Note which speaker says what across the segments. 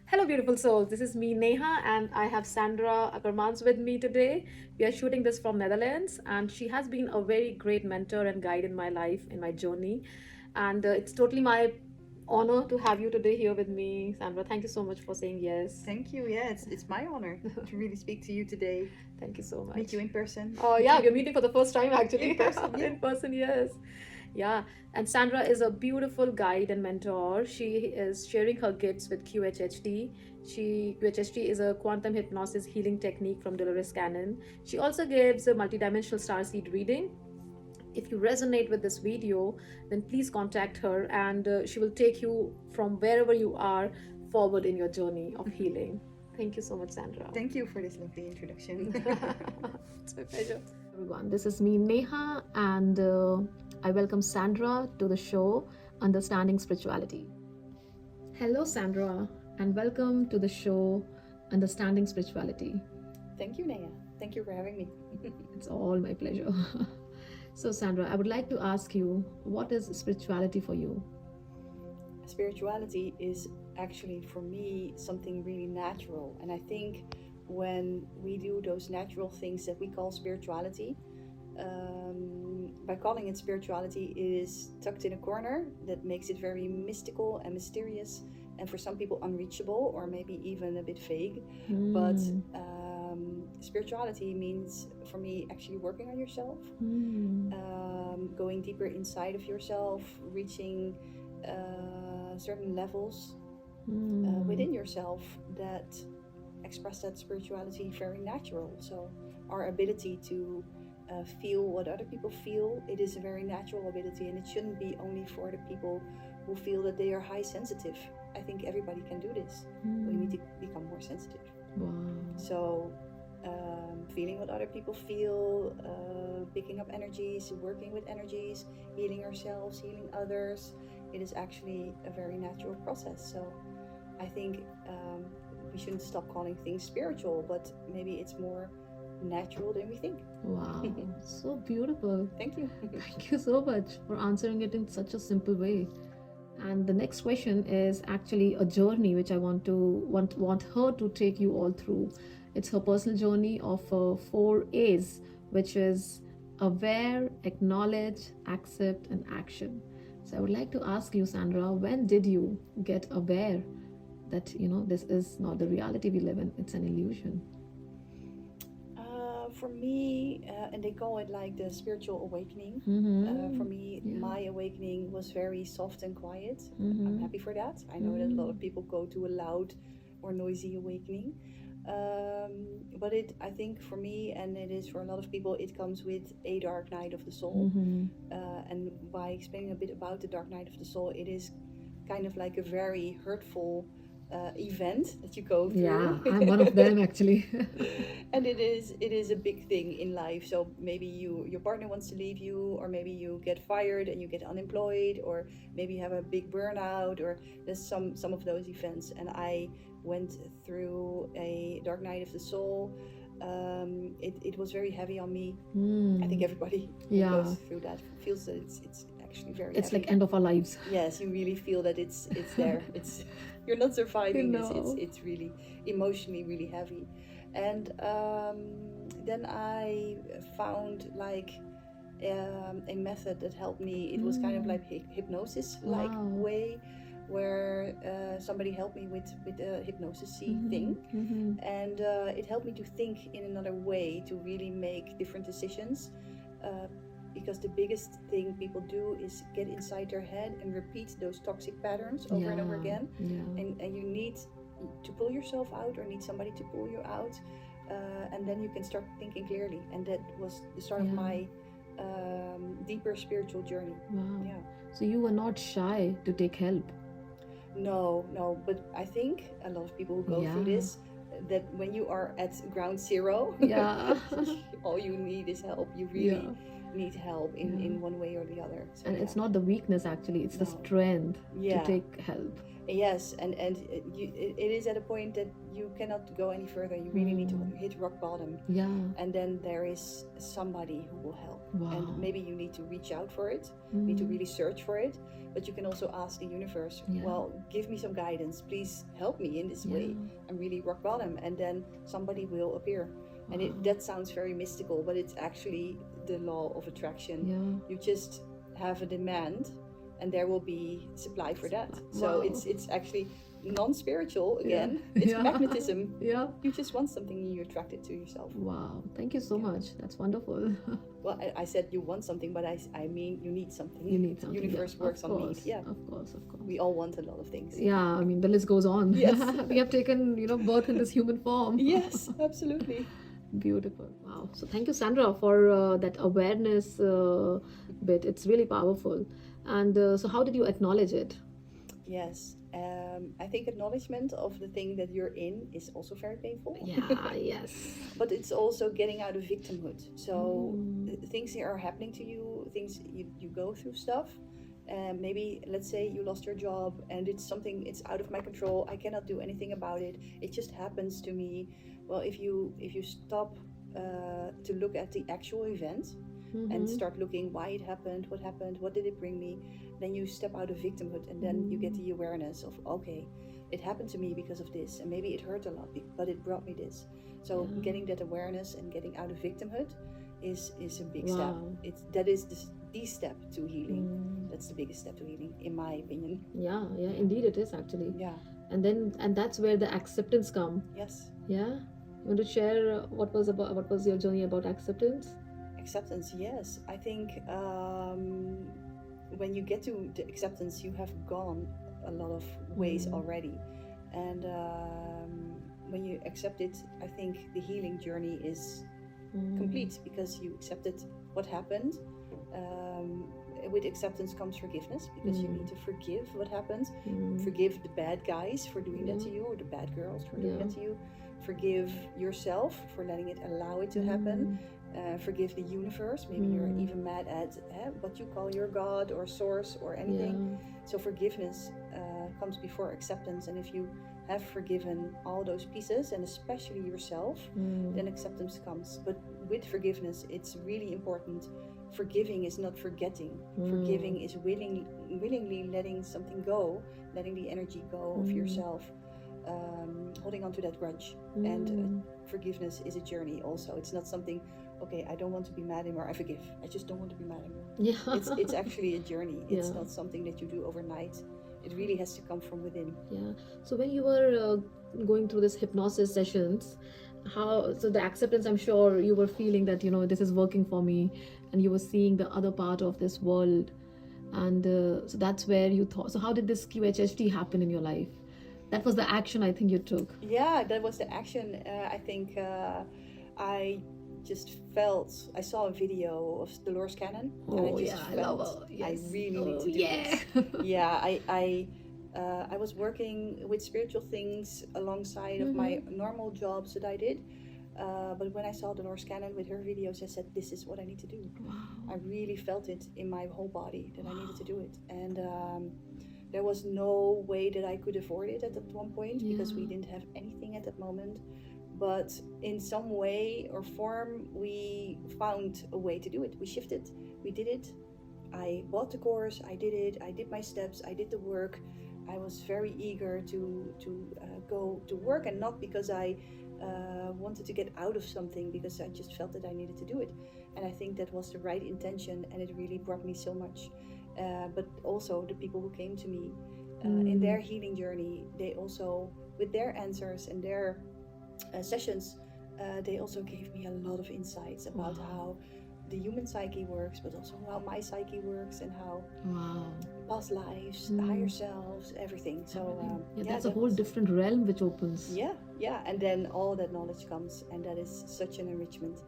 Speaker 1: Hello, beautiful souls. This is me, Neha, and I have Sandra Akkermans with me today. We are shooting this from Netherlands, and she has been a very great mentor and guide in my life, in my journey. And it's totally my honor to have you today here with me, Sandra. Thank you so much for saying yes.
Speaker 2: Thank you. Yeah, it's my honor to really speak to you today.
Speaker 1: Thank you so
Speaker 2: Meet
Speaker 1: much.
Speaker 2: you in person.
Speaker 1: Oh, yeah, we're meeting for the first time
Speaker 2: In
Speaker 1: actually.
Speaker 2: person, yeah.
Speaker 1: In person, yes. Yeah, and Sandra is a beautiful guide and mentor. She is sharing her gifts with QHHT. QHHT is a quantum hypnosis healing technique from Dolores Cannon. She also gives a multidimensional starseed reading. If you resonate with this video, then please contact her, and she will take you from wherever you are forward in your journey of healing. Thank you so much, Sandra.
Speaker 2: Thank you for this lovely introduction.
Speaker 1: It's my pleasure. Everyone, this is me, Neha, and I welcome Sandra to the show Understanding Spirituality. Hello, Sandra, and welcome to the show Understanding Spirituality.
Speaker 2: Thank you, Naya. Thank you for having me.
Speaker 1: It's all my pleasure. So, Sandra, I would like to ask you, what is spirituality for you?
Speaker 2: Spirituality is actually, for me, something really natural. And I think when we do those natural things that we call spirituality, by calling it spirituality, it is tucked in a corner that makes it very mystical and mysterious, and for some people unreachable or maybe even a bit vague. But spirituality means, for me, actually working on yourself, going deeper inside of yourself, reaching certain levels within yourself that express that spirituality very natural. So our ability to feel what other people feel, it is a very natural ability, and it shouldn't be only for the people who feel that they are high sensitive. I think everybody can do this. We need to become more sensitive.
Speaker 1: Wow.
Speaker 2: So feeling what other people feel, picking up energies, working with energies, healing ourselves, healing others, it is actually a very natural process. So I think we shouldn't stop calling things spiritual, but maybe it's more natural than we think.
Speaker 1: Wow, so beautiful.
Speaker 2: Thank you.
Speaker 1: Thank you so much for answering it in such a simple way. And the next question is actually a journey which I want her to take you all through. It's her personal journey of 4 A's, which is aware, acknowledge, accept, and action. So I would like to ask you, Sandra, when did you get aware that this is not the reality we live in? It's an illusion.
Speaker 2: For me, and they call it like the spiritual awakening. For me,
Speaker 1: Yeah.
Speaker 2: my awakening was very soft and quiet. I'm
Speaker 1: Mm-hmm.
Speaker 2: happy for that. I know that a lot of people go to a loud or noisy awakening. But I think for me, and it is for a lot of people, it comes with a dark night of the soul.
Speaker 1: Mm-hmm.
Speaker 2: And by explaining a bit about the dark night of the soul, it is kind of like a very hurtful event that you go
Speaker 1: Yeah,
Speaker 2: through.
Speaker 1: I'm one of them actually.
Speaker 2: And it is a big thing in life. So maybe your partner wants to leave you, or maybe you get fired and you get unemployed, or maybe you have a big burnout, or there's some of those events. And I went through a dark night of the soul. It was very heavy on me. I think everybody who
Speaker 1: Yeah,
Speaker 2: goes through that feels that it's actually very
Speaker 1: it's
Speaker 2: heavy.
Speaker 1: like end of our lives.
Speaker 2: Yes, you really feel that it's there. It's you're not surviving this.
Speaker 1: No.
Speaker 2: It's really emotionally really heavy. And then I found like a method that helped me. It was kind of like hypnosis like
Speaker 1: Wow.
Speaker 2: way, where somebody helped me with the hypnosis thing, and it helped me to think in another way, to really make different decisions. Uh, because the biggest thing people do is get inside their head and repeat those toxic patterns over and over again.
Speaker 1: Yeah.
Speaker 2: And you need to pull yourself out, or need somebody to pull you out, and then you can start thinking clearly. And that was the start of
Speaker 1: Yeah.
Speaker 2: my deeper spiritual journey.
Speaker 1: Wow.
Speaker 2: Yeah.
Speaker 1: So you were not shy to take help.
Speaker 2: No, but I think a lot of people who go through
Speaker 1: Yeah.
Speaker 2: this, that when you are at ground zero,
Speaker 1: Yeah.
Speaker 2: all you need is help. You really need help in one way or the other. So,
Speaker 1: and it's not the weakness, actually, it's the
Speaker 2: No.
Speaker 1: strength
Speaker 2: Yeah.
Speaker 1: to take help.
Speaker 2: Yes, and it is at a point that you cannot go any further. You really need to hit rock bottom.
Speaker 1: Yeah.
Speaker 2: And then there is somebody who will help.
Speaker 1: Wow.
Speaker 2: And maybe you need to reach out for it, need to really search for it. But you can also ask the universe, well, give me some guidance. Please help me in this way. I'm really rock bottom. And then somebody will appear.
Speaker 1: Wow.
Speaker 2: And that sounds very mystical, but it's actually the law of attraction.
Speaker 1: Yeah.
Speaker 2: You just have a demand, and there will be supply for that. So it's actually non-spiritual again. It's magnetism.
Speaker 1: Yeah.
Speaker 2: You just want something and you attract it to yourself.
Speaker 1: Wow, thank you so much. That's wonderful.
Speaker 2: Well, I said you want something, but I mean you need something.
Speaker 1: You need something.
Speaker 2: Universe works on need. Yeah,
Speaker 1: of course.
Speaker 2: We all want a lot of things.
Speaker 1: Yeah, I mean the list goes on.
Speaker 2: Yes.
Speaker 1: We have taken birth in this human form.
Speaker 2: Yes, absolutely.
Speaker 1: Beautiful. Wow. So thank you, Sandra, for that awareness bit. It's really powerful. And so how did you acknowledge it?
Speaker 2: Yes. I think acknowledgement of the thing that you're in is also very painful.
Speaker 1: Yeah, yes.
Speaker 2: But it's also getting out of victimhood. So things are happening to you, things you go through stuff. Maybe, let's say you lost your job and it's out of my control. I cannot do anything about it. It just happens to me. Well, if you stop to look at the actual event and start looking why it happened, what did it bring me, then you step out of victimhood, and then you get the awareness of, okay, it happened to me because of this, and maybe it hurt a lot, but it brought me this. So getting that awareness and getting out of victimhood is a big step. That is the step to healing. That's the biggest step to healing, in my opinion.
Speaker 1: Yeah, indeed it is, actually.
Speaker 2: Yeah.
Speaker 1: And that's where the acceptance come.
Speaker 2: Yes.
Speaker 1: Yeah. You want to share what was your journey about acceptance?
Speaker 2: Acceptance, yes. I think when you get to the acceptance, you have gone a lot of ways already. And when you accept it, I think the healing journey is complete, because you accepted what happened. With acceptance comes forgiveness, because you need to forgive what happened. Forgive the bad guys for doing that to you, or the bad girls for doing that to you. Forgive yourself for letting it, allow it to happen. Forgive the universe. Maybe you're even mad at what you call your God or source or anything. So forgiveness comes before acceptance. And if you have forgiven all those pieces, and especially yourself, then acceptance comes. But with forgiveness, it's really important. Forgiving is not forgetting. Forgiving is willingly letting something go, letting the energy go of yourself. Holding on to that grudge. And forgiveness is a journey also. It's not something, okay, I don't want to be mad anymore, I forgive. I just don't want to be mad anymore.
Speaker 1: Yeah.
Speaker 2: It's actually a journey. It's not something that you do overnight. It really has to come from within.
Speaker 1: Yeah. So when you were going through this hypnosis sessions, so the acceptance, I'm sure you were feeling that, this is working for me, and you were seeing the other part of this world. And so that's where you thought, so how did this QHHT happen in your life? That was the action I think you took.
Speaker 2: Yeah, that was the action. I think I just felt, I saw a video of Dolores Cannon, and I just felt I really need to do this. Yeah, I was working with spiritual things alongside of my normal jobs that I did. But when I saw Dolores Cannon with her videos, I said, this is what I need to do.
Speaker 1: Wow.
Speaker 2: I really felt it in my whole body that I needed to do it. And there was no way that I could afford it at that one point, because we didn't have anything at that moment. But in some way or form, we found a way to do it. We shifted. We did it. I bought the course. I did it. I did my steps. I did the work. I was very eager to go to work, and not because I wanted to get out of something, because I just felt that I needed to do it. And I think that was the right intention, and it really brought me so much. But also the people who came to me in their healing journey, they also, with their answers and their sessions, they also gave me a lot of insights about how the human psyche works, but also how my psyche works, and how past lives, higher selves, everything. So
Speaker 1: that's a whole different realm which opens.
Speaker 2: Yeah, and then all that knowledge comes, and that is such an enrichment.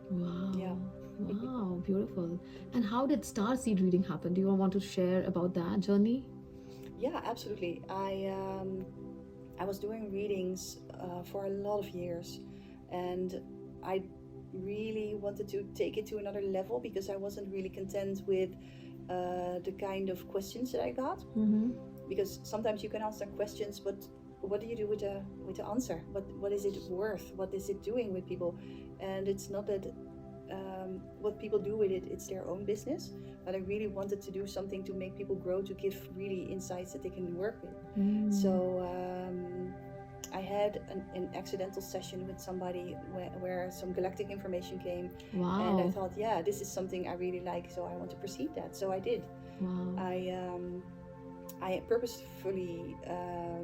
Speaker 1: Wow, beautiful. And how did star seed reading happen? Do you want to share about that journey?
Speaker 2: Yeah, absolutely. I was doing readings for a lot of years, and I really wanted to take it to another level because I wasn't really content with the kind of questions that I got. Because sometimes you can answer questions, but what do you do with the answer? What is it worth? What is it doing with people? And it's not that what people do with it, it's their own business. But I really wanted to do something to make people grow, to give really insights that they can work with. So I had an accidental session with somebody where some galactic information came.
Speaker 1: Wow.
Speaker 2: And I thought, yeah, this is something I really like, so I want to proceed that. So I did.
Speaker 1: Wow.
Speaker 2: I purposefully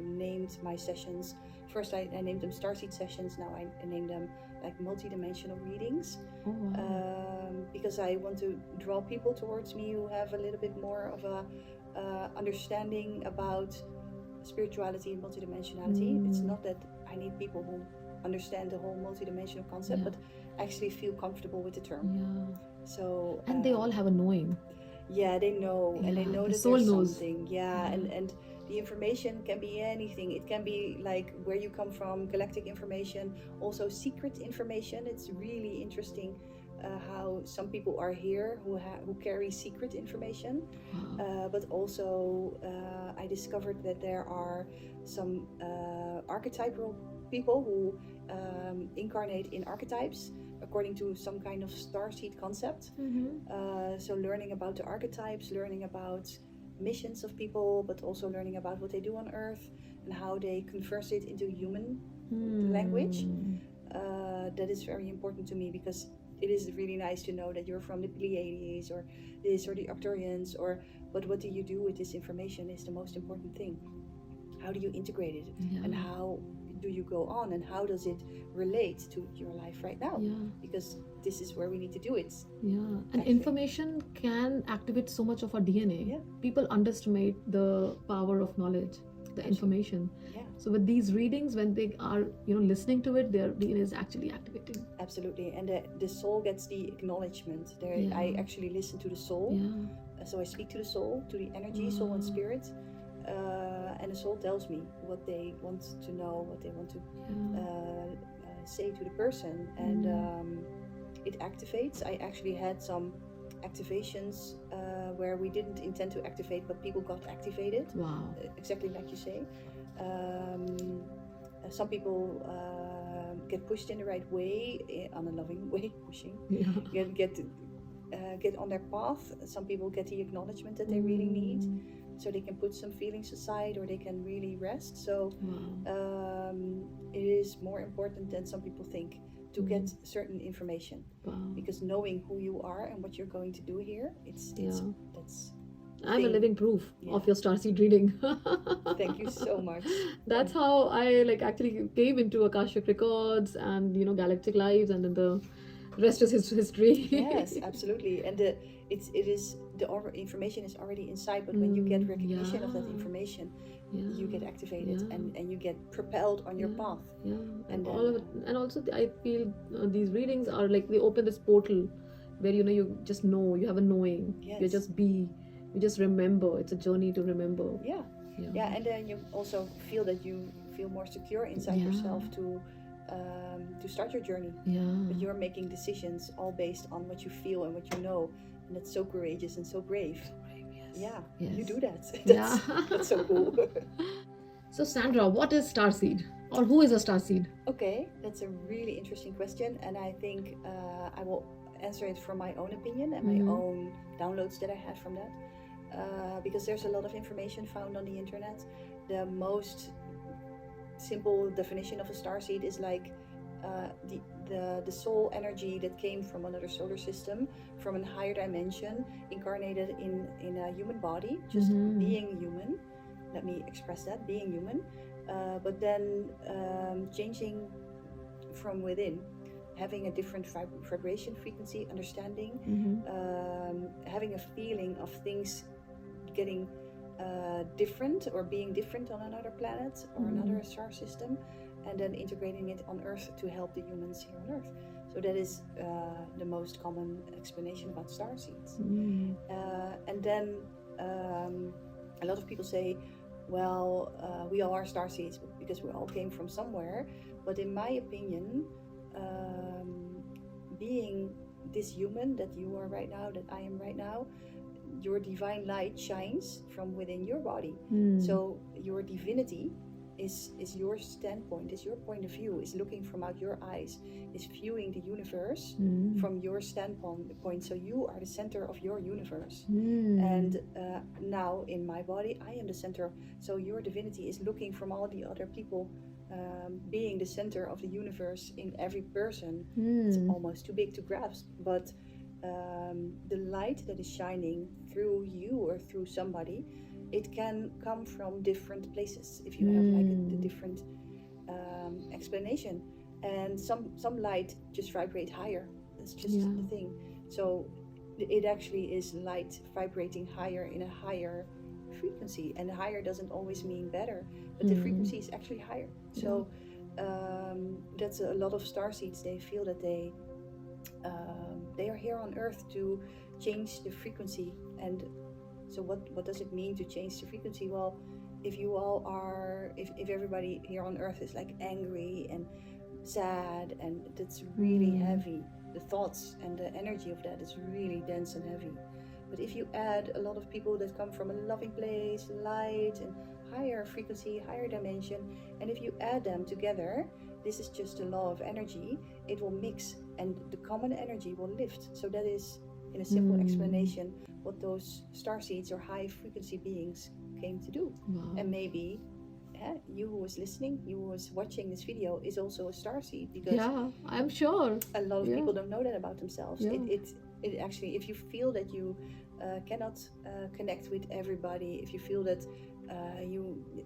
Speaker 2: named my sessions. First, I named them Starseed sessions. Now I name them like multidimensional readings.
Speaker 1: Oh, wow.
Speaker 2: Because I want to draw people towards me who have a little bit more of a understanding about spirituality and multidimensionality. It's not that I need people who understand the whole multidimensional concept, but actually feel comfortable with the term.
Speaker 1: Yeah.
Speaker 2: So
Speaker 1: and they all have a knowing.
Speaker 2: Yeah, they know, and they know
Speaker 1: the
Speaker 2: that
Speaker 1: soul
Speaker 2: there's
Speaker 1: knows.
Speaker 2: something. And the information can be anything. It can be like where you come from, galactic information, also secret information. It's really interesting how some people are here who carry secret information. But also I discovered that there are some archetypal people who incarnate in archetypes according to some kind of starseed concept. So learning about the archetypes, learning about missions of people, but also learning about what they do on Earth and how they converse it into human language. That is very important to me, because it is really nice to know that you're from the Pleiades or this or the Arcturians, but what do you do with this information is the most important thing. How do you integrate it, and how do you go on, and how does it relate to your life right now? Because this is where we need to do it.
Speaker 1: And information can activate so much of our DNA. People underestimate the power of knowledge, the information. So with these readings, when they are listening to it, their DNA is actually activating.
Speaker 2: Absolutely. And the soul gets the acknowledgement there. I actually listen to the soul. So I speak to the soul, to the energy, soul and spirit, and the soul tells me what they want to know, what they want to say to the person, and it activates. I actually had some activations where we didn't intend to activate, but people got activated. Exactly like you say. Some people get pushed in the right way, on a loving way, pushing. Get on their path. Some people get the acknowledgement that they really need, so they can put some feelings aside, or they can really rest. So it is more important than some people think to get certain information, because knowing who you are and what you're going to do here, that's
Speaker 1: I'm a living proof of your starseed reading.
Speaker 2: Thank you so much.
Speaker 1: That's how I actually came into Akashic Records and Galactic Lives, and then the rest is history.
Speaker 2: Yes, absolutely. And the information is already inside, but when you get recognition of that information, you get activated and you get propelled on your path.
Speaker 1: And all of it, and also I feel these readings are like they open this portal where you just know, you have a knowing. You just remember. It's a journey to remember. And then you also feel that you feel more secure inside yourself to start your journey. But you're making decisions all based on what you feel and what you know, and that's so courageous and so brave. You do that. That's so cool. So Sandra, what is starseed, or who is a starseed?
Speaker 2: Okay, that's a really interesting question, and I think I will answer it from my own opinion and my own downloads that I had from that. Because there's a lot of information found on the internet. The most simple definition of a starseed is like the soul energy that came from another solar system, from a higher dimension, incarnated in a human body, just being human. Let me express that, being human, but then changing from within, having a different vibration frequency, understanding, having a feeling of things getting different or being different on another planet or another star system, and then integrating it on Earth to help the humans here on Earth. So that is the most common explanation about starseeds. And then a lot of people say, well, we all are starseeds because we all came from somewhere. But in my opinion, being this human that you are right now, that I am right now, your divine light shines from within your body. So your divinity is your standpoint, is your point of view, is looking from out your eyes, is viewing the universe from your standpoint. So you are the center of your universe. And now in my body, I am the center. So your divinity is looking from all the other people, being the center of the universe in every person. It's almost too big to grasp, but the light that is shining through you or through somebody, it can come from different places if you have like a different explanation. And some light just vibrate higher. That's just the thing. So it actually is light vibrating higher in a higher frequency, and higher doesn't always mean better, but the frequency is actually higher. So that's a lot of starseeds. They feel that they are here on Earth to change the frequency. And so what does it mean to change the frequency? Well, if you all are, if everybody here on Earth is like angry and sad, and that's really heavy, the thoughts and the energy of that is really dense and heavy. But if you add a lot of people that come from a loving place, light and higher frequency, higher dimension, and if you add them together, this is just a law of energy, it will mix and the common energy will lift. So that is, in a simple explanation, what those starseeds or high frequency beings came to do. And maybe you who was listening, you who was watching this video is also a starseed, because
Speaker 1: I'm sure
Speaker 2: a lot of people don't know that about themselves. It actually, if you feel that you cannot connect with everybody, if you feel that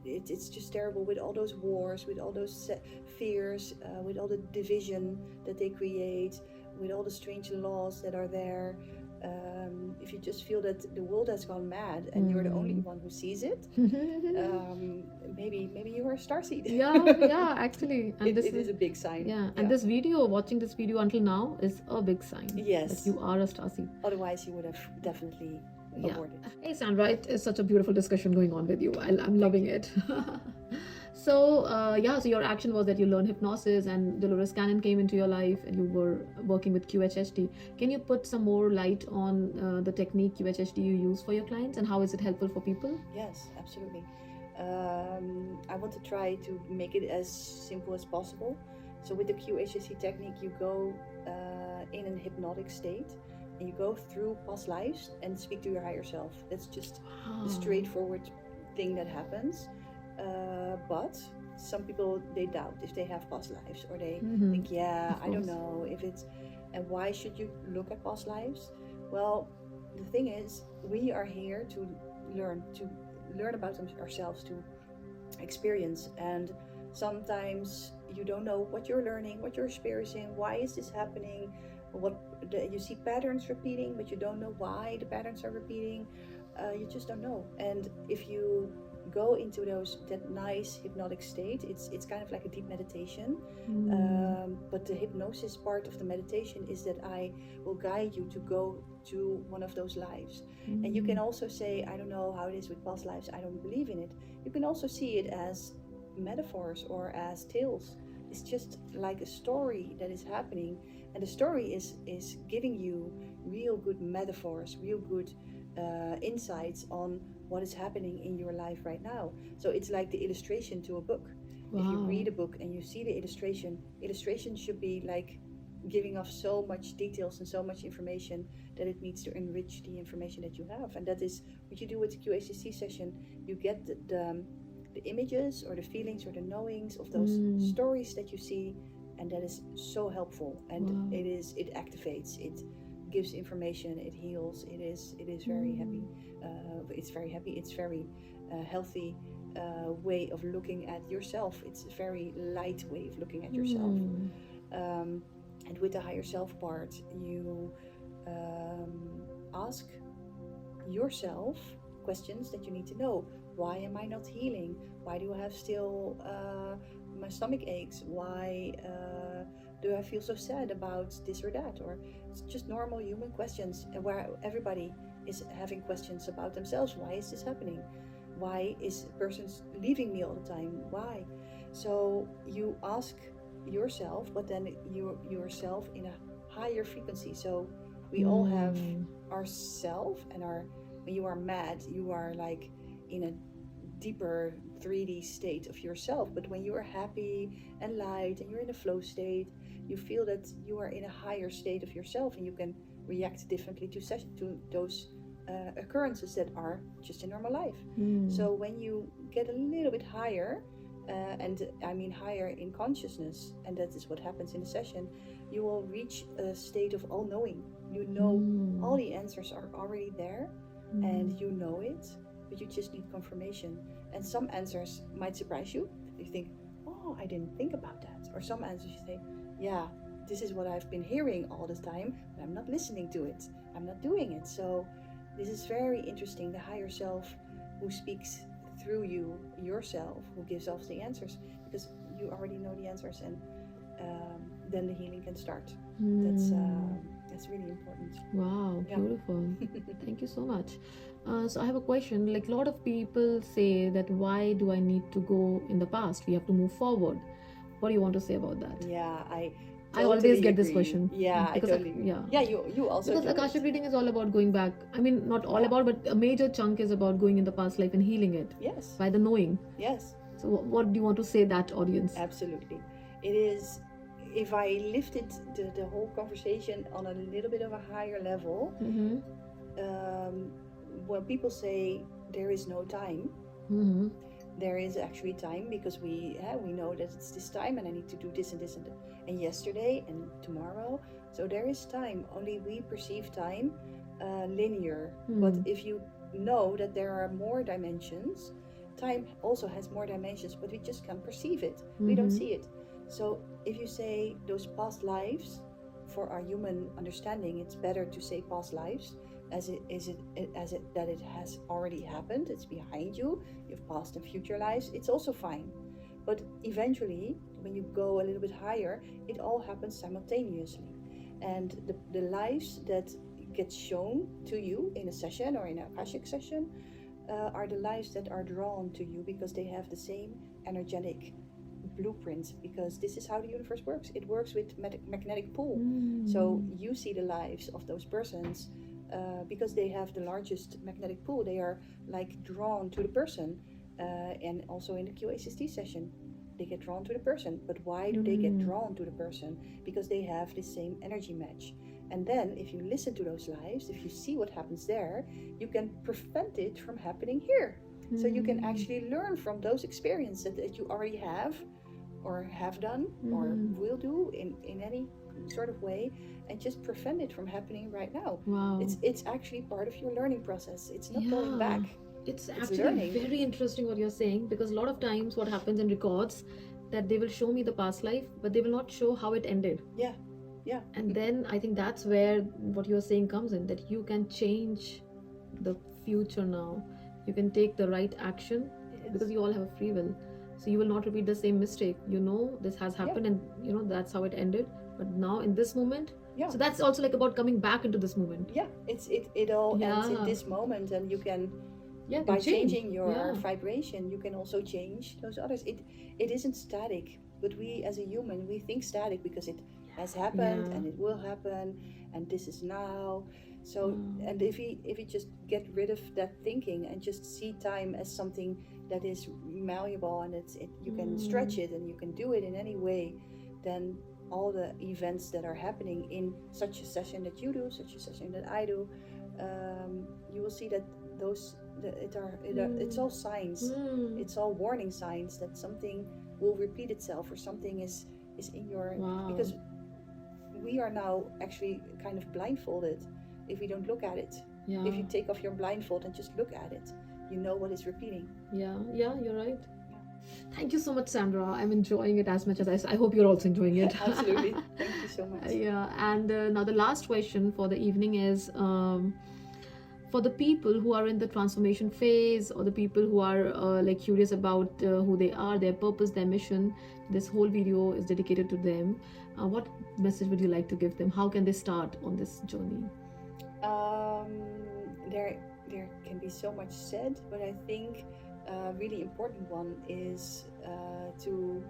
Speaker 2: it's just terrible with all those wars, with all those fears, with all the division that they create, with all the strange laws that are there, if you just feel that the world has gone mad and you're the only one who sees it, maybe you are a starseed.
Speaker 1: Actually, and
Speaker 2: it is a big sign.
Speaker 1: And this video, watching this video until now, is a big sign.
Speaker 2: Yes,
Speaker 1: that you are a starseed.
Speaker 2: Otherwise you would have definitely aborted.
Speaker 1: Hey Sandra, it is such a beautiful discussion going on with you. I'm loving it. So your action was that you learned hypnosis, and Dolores Cannon came into your life, and you were working with QHHD. Can you put some more light on the technique QHHD you use for your clients, and how is it helpful for people?
Speaker 2: Yes, absolutely. I want to try to make it as simple as possible. So with the QHHD technique, you go in a hypnotic state, and you go through past lives and speak to your higher self. That's just the straightforward thing that happens. But some people, they doubt if they have past lives, or they think, I don't know if it's, and why should you look at past lives? Well, the thing is, we are here to learn about ourselves, to experience, and sometimes you don't know what you're learning, what you're experiencing, why is this happening, you see patterns repeating, but you don't know why the patterns are repeating. You just don't know. And if you go into that nice hypnotic state, it's kind of like a deep meditation, but the hypnosis part of the meditation is that I will guide you to go to one of those lives. And you can also say, I don't know how it is with past lives, I don't believe in it. You can also see it as metaphors or as tales. It's just like a story that is happening, and the story is giving you real good metaphors, real good insights on what is happening in your life right now. So it's like the illustration to a book. If you read a book and you see the illustration should be like giving off so much details and so much information that it needs to enrich the information that you have. And that is what you do with the QHCC session. You get the images or the feelings or the knowings of those stories that you see, and that is so helpful. And it activates, it gives information, it heals. It is very happy. It's very healthy way of looking at yourself. It's a very light way of looking at yourself. And with the higher self part, you ask yourself questions that you need to know. Why am I not healing? Why do I have still my stomach aches? Why do I feel so sad about this or that? Or it's just normal human questions, where everybody is having questions about themselves. Why is this happening? Why is a person leaving me all the time? Why? So you ask yourself, but then yourself in a higher frequency. So we all have ourself, and when you are mad, you are like in a deeper 3D state of yourself. But when you are happy and light and you're in a flow state, you feel that you are in a higher state of yourself, and you can react differently to those occurrences that are just in normal life. So when you get a little bit higher, and I mean higher in consciousness, and that is what happens in a session, you will reach a state of all knowing. You know all the answers are already there, and you know it, but you just need confirmation. And some answers might surprise you. You think, oh, I didn't think about that. Or some answers you say, yeah, this is what I've been hearing all this time, but I'm not listening to it. I'm not doing it. So this is very interesting. The higher self who speaks through you, yourself, who gives off the answers, because you already know the answers, and then the healing can start. That's really important.
Speaker 1: Wow, beautiful. Thank you so much. So I have a question. Like, a lot of people say that, why do I need to go in the past? We have to move forward. What do you want to say about that?
Speaker 2: Yeah, I
Speaker 1: always get
Speaker 2: agree.
Speaker 1: this question.
Speaker 2: Yeah,
Speaker 1: because
Speaker 2: I totally agree. Yeah, you also.
Speaker 1: Because Akashic reading is all about going back. I mean, not all about, but a major chunk is about going in the past life and healing it.
Speaker 2: Yes.
Speaker 1: By the knowing.
Speaker 2: Yes.
Speaker 1: So what do you want to say that audience?
Speaker 2: Absolutely. It is. If I lifted the whole conversation on a little bit of a higher level, when people say there is no time, there is actually time, because we know that it's this time, and I need to do this and this and yesterday and tomorrow. So there is time. Only we perceive time linear. But if you know that there are more dimensions, time also has more dimensions, but we just can't perceive it. We don't see it. So if you say those past lives, for our human understanding, it's better to say past lives, as it that it has already happened. It's behind you. You have past and future lives. It's also fine. But eventually, when you go a little bit higher, it all happens simultaneously. And the lives that get shown to you in a session or in an Akashic session are the lives that are drawn to you, because they have the same energetic blueprint, because this is how the universe works. It works with magnetic pull. So you see the lives of those persons because they have the largest magnetic pull. They are like drawn to the person, and also in the QASST session they get drawn to the person. But why do they get drawn to the person? Because they have the same energy match. And then if you listen to those lives, if you see what happens there, you can prevent it from happening here. So you can actually learn from those experiences that you already have, or have done, or will do in any sort of way, and just prevent it from happening right now.
Speaker 1: Wow.
Speaker 2: It's actually part of your learning process. It's not going back.
Speaker 1: It's actually
Speaker 2: learning.
Speaker 1: Very interesting what you're saying, because a lot of times what happens in records, that they will show me the past life, but they will not show how it ended.
Speaker 2: Yeah.
Speaker 1: And then I think that's where what you're saying comes in, that you can change the future now. You can take the right action, because you all have a free will. So you will not repeat the same mistake. You know this has happened, and you know that's how it ended. But now in this moment, so that's also like about coming back into this moment.
Speaker 2: Yeah, it all ends in this moment, and you can by changing your vibration, you can also change those others. It isn't static, but we as a human, we think static because it has happened and it will happen, and this is now. So and if we just get rid of that thinking and just see time as something that is malleable, and you can stretch it and you can do it in any way, then all the events that are happening in such a session that you do, such a session that I do, you will see that it's all signs. It's all warning signs that something will repeat itself, or something is in your because we are now actually kind of blindfolded if we don't look at it. If you take off your blindfold and just look at it, you know what is repeating.
Speaker 1: You're right. Thank you so much, Sandra. I'm enjoying it as much as I hope you're also enjoying it.
Speaker 2: Absolutely. Thank you so much.
Speaker 1: And now the last question for the evening is for the people who are in the transformation phase, or the people who are like curious about who they are, their purpose, their mission. This whole video is dedicated to them. What message would you like to give them? How can they start on this journey?
Speaker 2: There can be so much said, but I think a really important one is to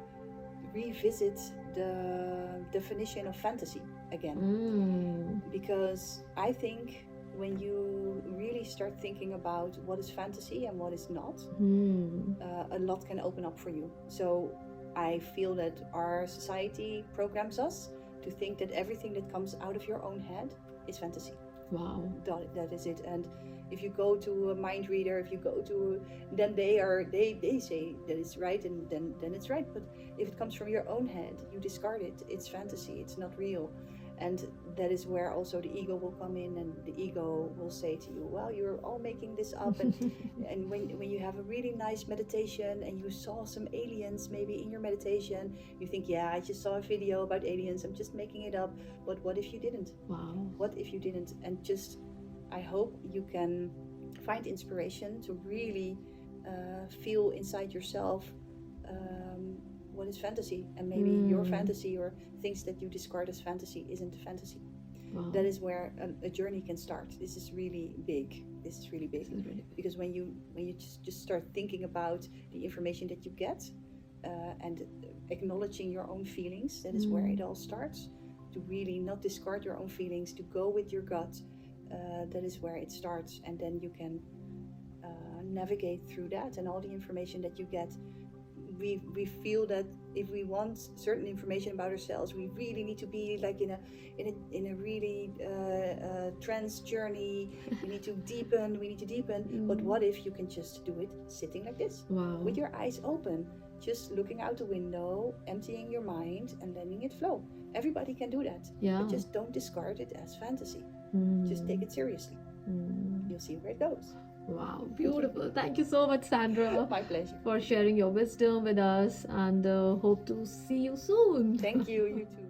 Speaker 2: revisit the definition of fantasy. again.
Speaker 1: Mm.
Speaker 2: Because I think when you really start thinking about what is fantasy and what is not, a lot can open up for you. So I feel that our society programs us to think that everything that comes out of your own head is fantasy.
Speaker 1: Wow.
Speaker 2: That is it. And if you go to a mind reader, if you go to, then they say that it's right, and then it's right. But if it comes from your own head, you discard it. It's fantasy. It's not real. And that is where also the ego will come in, and the ego will say to you, well, you're all making this up. And when you have a really nice meditation and you saw some aliens maybe in your meditation, you think, yeah, I just saw a video about aliens, I'm just making it up. But what if you didn't?
Speaker 1: Wow.
Speaker 2: What if you didn't? And just, I hope you can find inspiration to really feel inside yourself what is fantasy, and maybe your fantasy or things that you discard as fantasy isn't a fantasy.
Speaker 1: Wow.
Speaker 2: That is where a journey can start. This is really big. Because when you just start thinking about the information that you get and acknowledging your own feelings, that is where it all starts. To really not discard your own feelings, to go with your gut, that is where it starts. And then you can navigate through that and all the information that you get. We feel that if we want certain information about ourselves, we really need to be like in a really trance journey. We need to deepen. But what if you can just do it sitting like this, with your eyes open, just looking out the window, emptying your mind and letting it flow? Everybody can do that. But just don't discard it as fantasy. Just take it seriously. You'll see where it goes.
Speaker 1: Wow, beautiful. Thank you so much, Sandra.
Speaker 2: My pleasure.
Speaker 1: For sharing your wisdom with us, and hope to see you soon.
Speaker 2: Thank you. You too.